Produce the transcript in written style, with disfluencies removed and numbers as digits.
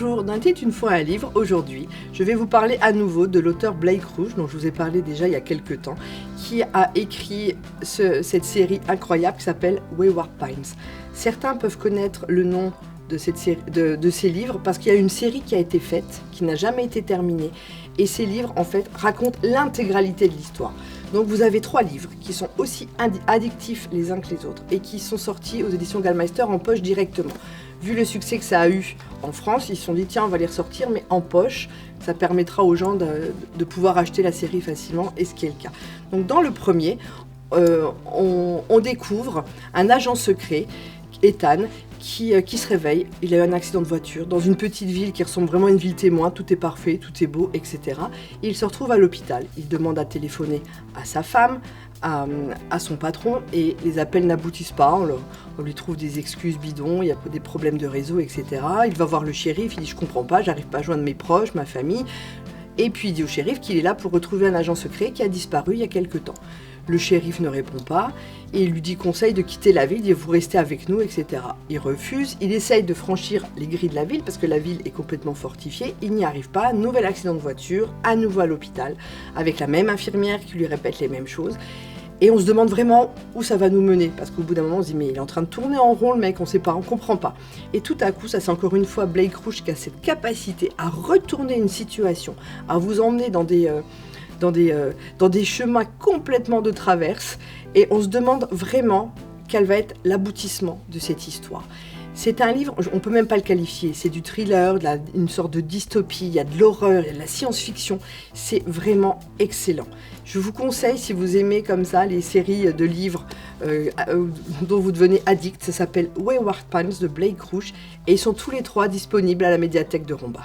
Bonjour, dans Était une fois un livre, aujourd'hui, je vais vous parler à nouveau de l'auteur Blake Rouge, dont je vous ai parlé déjà il y a quelques temps, qui a écrit cette série incroyable qui s'appelle Wayward Pines. Certains peuvent connaître le nom de ces livres parce qu'il y a une série qui a été faite, qui n'a jamais été terminée, et ces livres, en fait, racontent l'intégralité de l'histoire. Donc vous avez 3 livres qui sont aussi addictifs les uns que les autres et qui sont sortis aux éditions Gallmeister en poche directement. Vu le succès que ça a eu en France, ils se sont dit tiens, on va les ressortir mais en poche, ça permettra aux gens de pouvoir acheter la série facilement, et ce qui est le cas. Donc dans le premier, on découvre un agent secret, Ethan, qui se réveille. Il a eu un accident de voiture dans une petite ville qui ressemble vraiment à une ville témoin, tout est parfait, tout est beau, etc. Et il se retrouve à l'hôpital. Il demande à téléphoner à sa femme, à son patron, et les appels n'aboutissent pas. On lui trouve des excuses bidons, il y a des problèmes de réseau, etc. Il va voir le shérif, il dit je comprends pas, j'arrive pas à joindre mes proches, ma famille. Et puis il dit au shérif qu'il est là pour retrouver un agent secret qui a disparu il y a quelque temps. Le shérif ne répond pas et il lui conseille de quitter la ville, il dit vous restez avec nous, etc. Il refuse, il essaye de franchir les grilles de la ville parce que la ville est complètement fortifiée, il n'y arrive pas, nouvel accident de voiture, à nouveau à l'hôpital, avec la même infirmière qui lui répète les mêmes choses. Et on se demande vraiment où ça va nous mener, parce qu'au bout d'un moment on se dit mais il est en train de tourner en rond le mec, on sait pas, on comprend pas. Et tout à coup, ça c'est encore une fois Blake Rouge qui a cette capacité à retourner une situation, à vous emmener dans des chemins complètement de traverse, et on se demande vraiment quel va être l'aboutissement de cette histoire. C'est un livre, on ne peut même pas le qualifier, c'est du thriller, une sorte de dystopie, il y a de l'horreur, il y a de la science-fiction, c'est vraiment excellent. Je vous conseille, si vous aimez comme ça les séries de livres dont vous devenez addict, ça s'appelle Wayward Pines de Blake Rouge, et ils sont tous les 3 disponibles à la médiathèque de Romba.